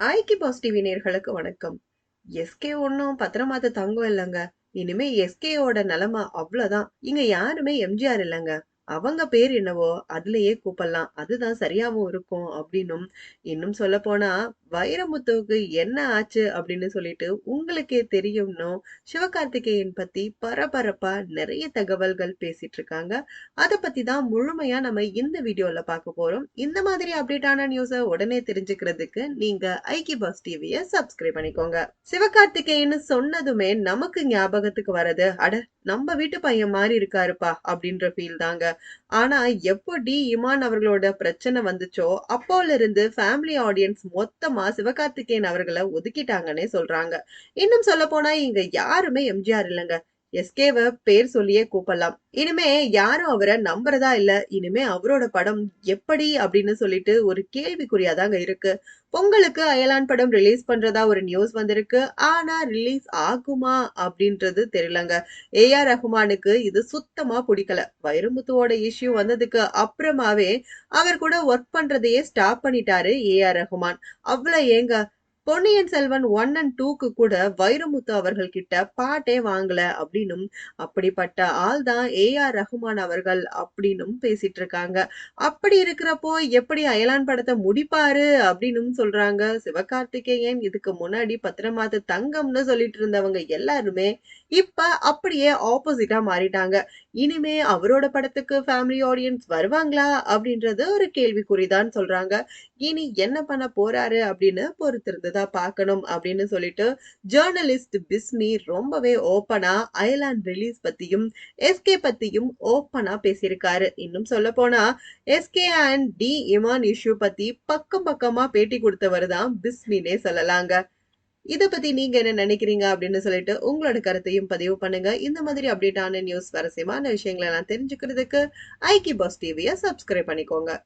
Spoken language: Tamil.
ஐக்கி பாசிட்டிவ் நேயர்களுக்கு வணக்கம். எஸ்கே ஒன்னும் பத்திரமாத்த தங்கம் இல்லங்க. இனிமே எஸ்கேயோட நிலைமை அவ்வளவுதான். இங்க யாருமே எம்ஜிஆர் இல்லங்க. அவங்க பேர் என்னவோ அதுலயே கூப்பிடலாம். அதுதான் சரியாவும் இருக்கும் அப்படின்னும், இன்னும் சொல்ல போனா வைரமுத்துவுக்கு என்ன ஆச்சு அப்படின்னு சொல்லிட்டு உங்களுக்கே தெரியும்னும் சிவகார்த்திகேயன் பத்தி பரபரப்பா நிறைய தகவல்கள் பேசிட்டு இருக்காங்க. அத பத்தி தான் முழுமையா நம்ம இந்த வீடியோல பார்க்க போறோம். இந்த மாதிரி அப்டேட்டான நியூஸ உடனே தெரிஞ்சுக்கிறதுக்கு நீங்க ஐக்கி பாஸ் டிவிய சப்ஸ்கிரைப் பண்ணிக்கோங்க. சிவகார்த்திகேயன் சொன்னதுமே நமக்கு ஞாபகத்துக்கு வரது, அட நம்ம வீட்டு பையன் மாதிரி இருக்காருப்பா அப்படின்ற ஃபீல் தாங்க. ஆனா எப்போ டி இமான் அவர்களோட பிரச்சனை வந்துச்சோ அப்போல இருந்து ஃபேமிலி ஆடியன்ஸ் மொத்தமா சிவகார்த்திகேயன் அவர்களை ஒதுக்கிட்டாங்கன்னே சொல்றாங்க. இன்னும் சொல்ல போனா இங்க யாருமே எம்ஜிஆர் இல்லைங்க. எஸ்கேவ பேர் சொல்லியே கூப்பிடலாம். இனிமே யாரும் அவரை நம்புறதா இல்ல. இனிமே அவரோட படம் எப்படி அப்படின்னு சொல்லிட்டு ஒரு கேள்விக்குறியாதாங்க இருக்கு. பொங்கலுக்கு அயலான் படம் ரிலீஸ் பண்றதா ஒரு நியூஸ் வந்திருக்கு. ஆனா ரிலீஸ் ஆகுமா அப்படின்றது தெரியலங்க. ஏஆர் ரஹ்மானுக்கு இது சுத்தமா பிடிக்கல. வைரமுத்துவோட இஷ்யூ வந்ததுக்கு அப்புறமாவே அவர் கூட ஒர்க் பண்றதையே ஸ்டாப் பண்ணிட்டாரு ஏஆர் ரஹ்மான். அவ்வளவு ஏங்க, பொன்னியின் செல்வன் 1 and 2க்கு கூட வைரமுத்து அவர்கள் கிட்ட பாட்டே வாங்கல அப்படின்னும், அப்படிப்பட்ட ஆள் தான் ஏஆர் ரஹ்மான் அவர்கள் அப்படின்னும் பேசிட்டு இருக்காங்க. அப்படி இருக்கிறப்போ எப்படி அயலான் படத்தை முடிப்பாரு அப்படின்னு சொல்றாங்க. சிவகார்த்திகேயன் இதுக்கு முன்னாடி பத்திரமாத்து தங்கம்னு சொல்லிட்டு இருந்தவங்க எல்லாருமே இப்ப அப்படியே ஆப்போசிட்டா மாறிட்டாங்க. இனிமே அவரோட படத்துக்கு ஃபேமிலி ஆடியன்ஸ் வருவாங்களா அப்படின்றது ஒரு கேள்விக்குறிதான் சொல்றாங்க. இனி என்ன பண்ண போறாரு அப்படின்னு பொறுத்திருந்துதான் பார்க்கணும் அப்படின்னு சொல்லிட்டு ஜேர்னலிஸ்ட் பிஸ்மி ரொம்பவே ஓப்பனா அயலான் ரிலீஸ் பத்தியும் எஸ்கே பத்தியும் ஓப்பனா பேசியிருக்காரு. இன்னும் சொல்ல போனா எஸ்கே அண்ட் டி இமான் இஷ்யூ பத்தி பக்கம் பக்கமா பேட்டி கொடுத்தவர் தான் பிஸ்மினே சொல்லலாங்க. இத பத்தி நீங்க என்ன நினைக்கிறீங்க அப்படின்னு சொல்லிட்டு உங்களோட கருத்தையும் பதிவு பண்ணுங்க. இந்த மாதிரி அப்டேட்டான நியூஸ், சுவாரஸ்யமான விஷயங்களை எல்லாம் தெரிஞ்சுக்கிறதுக்கு ஐக்கி பாஸ் டிவியை சப்ஸ்கிரைப் பண்ணிக்கோங்க.